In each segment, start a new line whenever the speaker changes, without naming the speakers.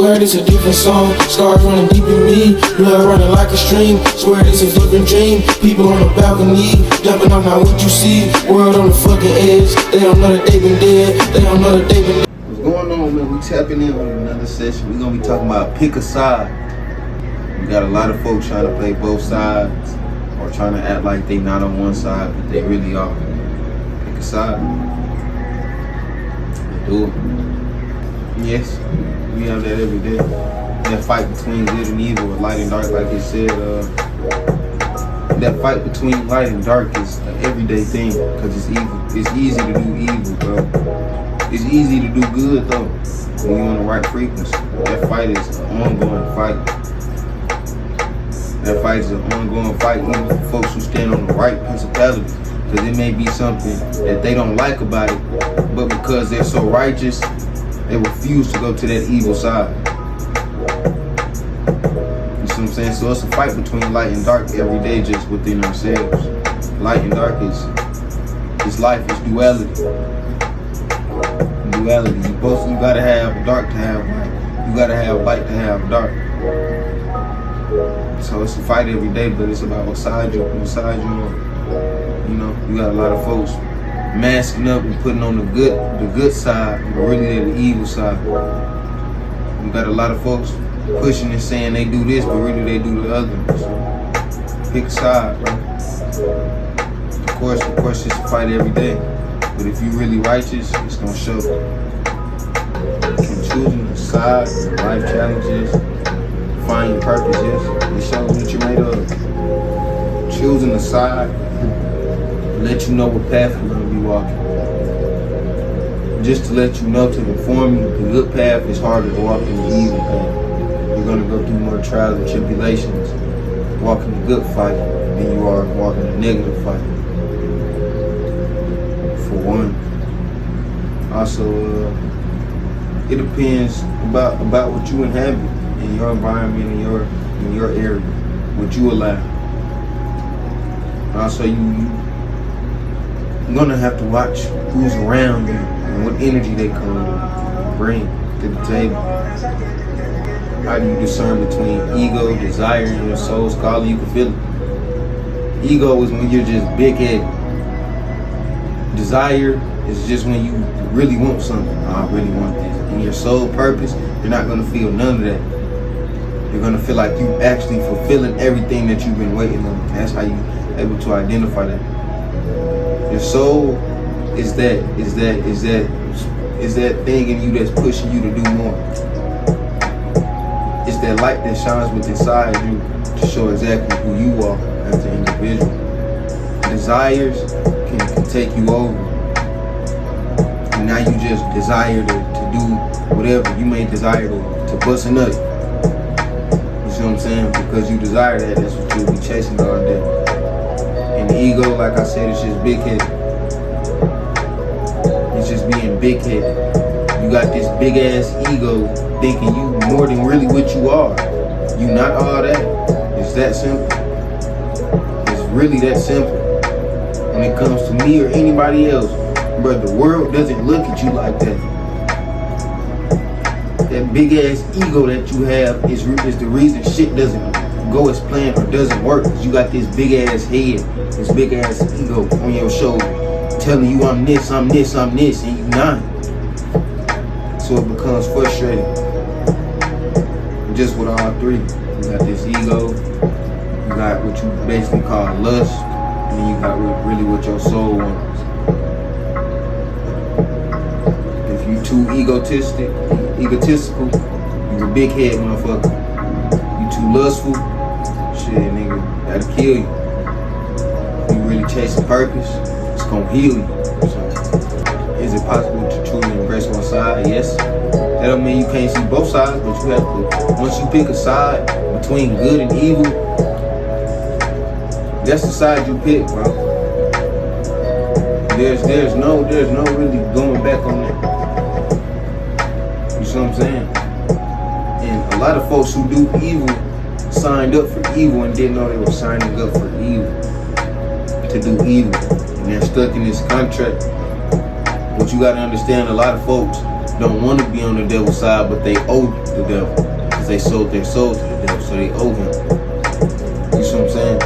Swear this a different song. Scars running deep in me, blood running like a stream. Swear this a different dream. People on the balcony, jumping off now what you see. World on the fucking edge. They don't know that they been dead. They don't know that they been dead.
What's going on, man? We tapping in with another session. We're gonna be talking about pick a side. We got a lot of folks trying to play both sides or trying to act like they not on one side, but they really are. Pick a side. Do it. Yes, we have that every day. That fight between good and evil, or light and dark, like it said. That fight between light and dark is an everyday thing because it's evil. It's easy to do evil, bro. It's easy to do good though when you're on the right frequency. That fight is an ongoing fight. That fight is an ongoing fight even for folks who stand on the right principalities. Because it may be something that they don't like about it, but because they're so righteous, they refuse to go to that evil side. You see what I'm saying? So it's a fight between light and dark every day just within ourselves. Light and dark is life, it's duality. Duality. You gotta have dark to have light. You gotta have light to have dark. So it's a fight every day, but it's about what side you're on. You know, you got a lot of folks masking up and putting on the good side, but really they're the evil side. You got a lot of folks pushing and saying they do this, but really they do the other. So pick a side, bro. Of course, it's a fight every day. But if you really righteous, it's gonna show. And choosing a side, life challenges, find your purpose, yes. It shows what you're made of. Choosing a side, let you know what path you're gonna be walking. Just to let you know, to inform you, the good path is harder to walk than the evil path. You're gonna go through more trials and tribulations walking the good fight than you are walking the negative fight. For one. Also, it depends about what you inhabit in your environment, in your area, what you allow. Also, you're gonna have to watch who's around you and what energy they come bring to the table. How do you discern between ego, desire, and your soul's calling? You can feel it. Ego is when you're just big-headed. Desire is just when you really want something. I really want this. And your soul purpose, you're not gonna feel none of that. You're gonna feel like you actually fulfilling everything that you've been waiting on. That's how you're able to identify that. Your soul is that thing in you that's pushing you to do more. It's that light that shines within inside you to show exactly who you are as an individual. Desires can take you over. And now you just desire to do whatever. You may desire to bust a nut. You see what I'm saying? Because you desire that, that's what you'll be chasing all day. And the ego, like I said, it's just big-headed. It's just being big-headed. You got this big-ass ego thinking you more than really what you are. You not all that. It's that simple. It's really that simple. When it comes to me or anybody else, but the world doesn't look at you like that. That big-ass ego that you have is the reason shit doesn't go as planned or doesn't work. Cause you got this big ass head, this big ass ego on your shoulder, telling you I'm this, and you not. So it becomes frustrating. Just with all three, you got this ego, you got what you basically call lust, and then you got really what your soul wants. If you too egotistical, you a big head motherfucker. You too lustful. Shit, nigga, that'll kill you. You really chasing purpose, it's gonna heal you. So, is it possible to truly embrace one side? Yes. That don't mean you can't see both sides, but you have to, once you pick a side between good and evil, that's the side you pick, bro. There's no really going back on that. You see what I'm saying? And a lot of folks who do evil signed up for evil and didn't know they were signing up for evil, to do evil, and they're stuck in this contract. But you gotta understand, a lot of folks don't want to be on the devil's side, but they owe the devil, because they sold their soul to the devil, so they owe him. You see what I'm saying?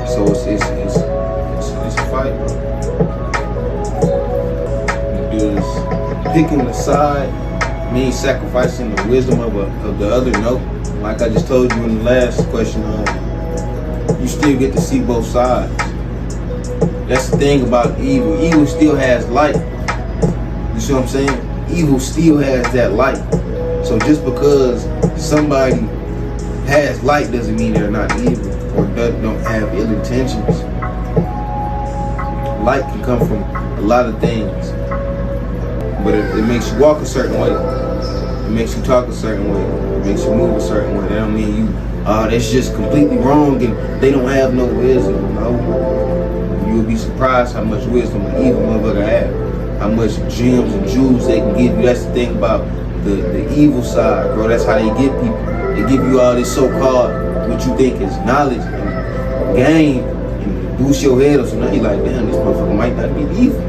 So it's a fight, bro. Because picking the side means sacrificing the wisdom of the other. No, like I just told you in the last question, you still get to see both sides. That's the thing about evil. Evil still has light. You see what I'm saying? Evil still has that light. So just because somebody has light doesn't mean they're not evil or don't have ill intentions. Light can come from a lot of things, but it makes you walk a certain way. It makes you talk a certain way. It makes you move a certain way. That don't mean you, that's just completely wrong and they don't have no wisdom. No, you'll be surprised how much wisdom an evil motherfucker have. How much gems and jewels they can give you. That's the thing about the evil side, bro. That's how they get people. They give you all this so-called, what you think is knowledge and game, and boost your head up. So now you're like, damn, this motherfucker might not be evil.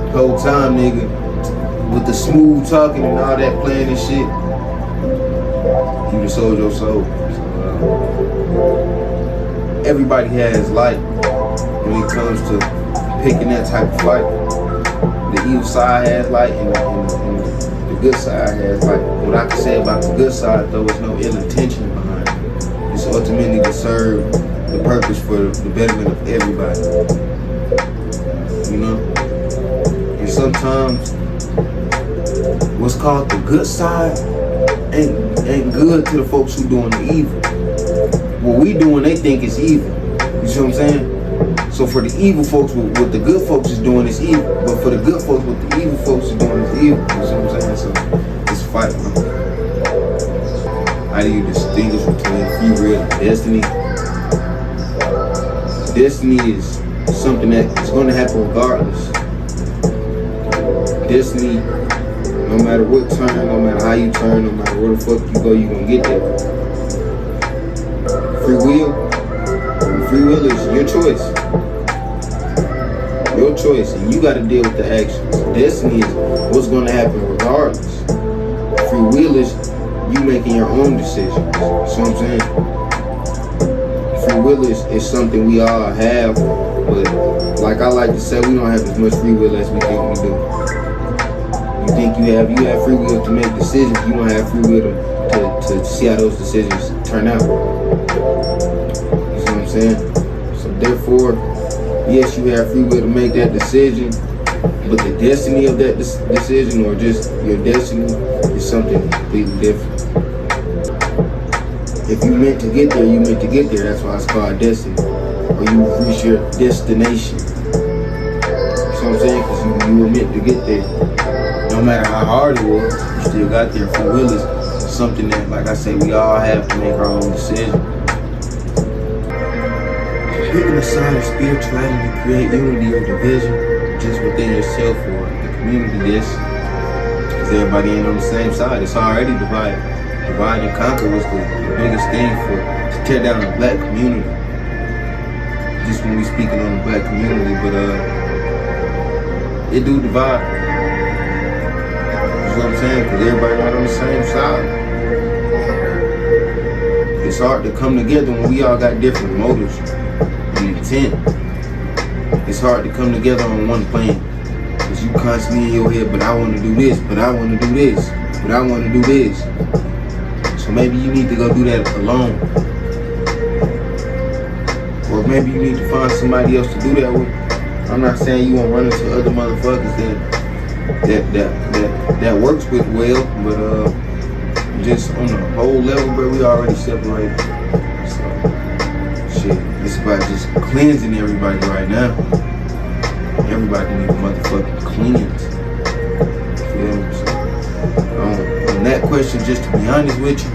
The whole time, nigga, with the smooth talking and all that playing and shit, you just sold your soul. So, everybody has light when it comes to picking that type of fight. The evil side has light and the good side has light. What I can say about the good side, though, is no ill intention behind it. It's ultimately to serve the purpose for the betterment of everybody. You know? And sometimes what's called the good side ain't good to the folks who doing the evil. What we doing, they think is evil. You see what I'm saying? So for the evil folks, what the good folks is doing is evil. But for the good folks, what the evil folks is doing is evil. You see what I'm saying? So it's a fight, bro. How do you distinguish between free will and destiny? Destiny is something that is going to happen regardless. Destiny, no matter what turn, no matter how you turn, no matter where the fuck you go, you're going to get there. Free will is your choice. Your choice, and you got to deal with the actions. Destiny is what's going to happen regardless. Free will is you making your own decisions. You see what I'm saying? Free will is something we all have, but like I like to say, we don't have as much free will as we think we do. You think you have free will to make decisions. You don't have free will to see how those decisions turn out. You see what I'm saying? So therefore, yes, you have free will to make that decision, but the destiny of that decision, or just your destiny, is something completely different. If you meant to get there, you meant to get there. That's why it's called destiny. Or you reach your destination. You see what I'm saying? Because you were meant to get there. No matter how hard it was, you still got there. Free will is something that, like I say, we all have to make our own decision. Picking a side of spirituality to create unity or division just within yourself or the community, because everybody ain't on the same side. It's already divided. Divide and conquer was the biggest thing to tear down the black community. Just when we speaking on the black community, but it do divide. You know what I'm saying? Because everybody not on the same side. It's hard to come together when we all got different motives and intent. It's hard to come together on one plan. Because you constantly in your head, but I want to do this, but I want to do this, but I want to do this. So maybe you need to go do that alone. Or maybe you need to find somebody else to do that with. I'm not saying you won't run into other motherfuckers that works with well, but just on the whole level, bro, we already separated. So shit, it's about just cleansing everybody right now. Everybody need a motherfucking cleanse. Feel me? So, on that question, just to be honest with you,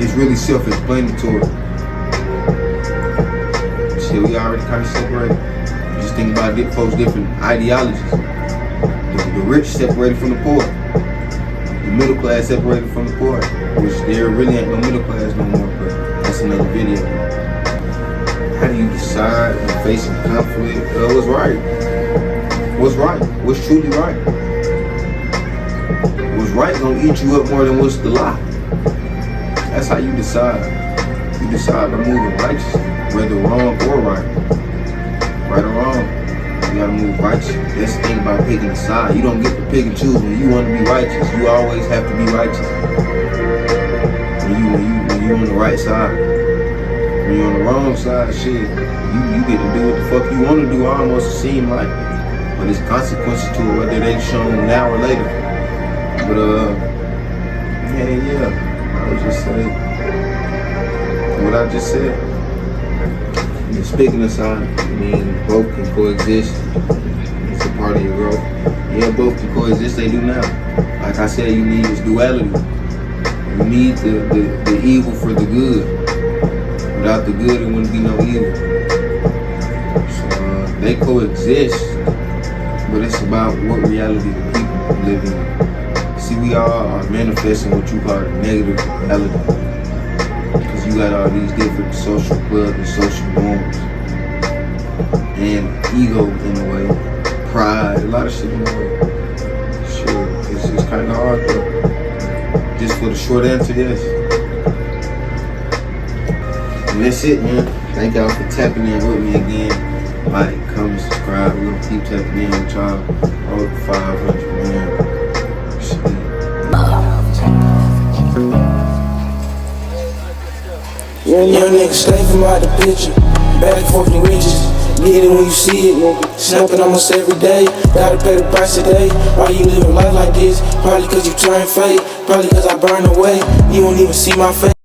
it's really self-explanatory. Shit, we already kind of separated. You just think about folks' different ideologies. The rich separated from the poor. The middle class separated from the poor. Which there really ain't no middle class no more, but that's another video. How do you decide when facing conflict? What's right? What's right? What's truly right? what's right gonna eat you up more than what's the lie. That's how you decide. You decide by moving righteous, whether wrong or right. Right or wrong, you gotta move righteous. That's the thing about picking a side. You don't get to pick and choose when you want to be righteous. You always have to be righteous. When you on the right side. When you're on the wrong side, shit, you get to do what the fuck you want to do. Almost seem like, but there's consequences to it, whether they shown now or later. But yeah, I was just saying what I just said. And speaking of side, I mean, both can coexist. It's a part of your growth. Yeah, both can coexist. They do now. Like I said, you need this duality. You need the evil for the good. Without the good, there wouldn't be no evil. So they coexist, but it's about what reality the people live in. See, we all are manifesting what you call negative reality, because you got all these different social clubs and social norms, and ego in a way, pride, a lot of shit in a way. Sure, it's kind of hard, but just for the short answer, yes. And that's it, man. Thank y'all for tapping in with me again. Like, comment, subscribe. We're gonna keep tapping in with y'all. Over 500, man. Shit.
Young niggas stay from out the picture. Back and forth in riches. Get it when you see it, nigga. Snapping almost every day. Gotta pay the price today. Why you living life like this? Probably cause you turn fake. Probably cause I burn away. You won't even see my face.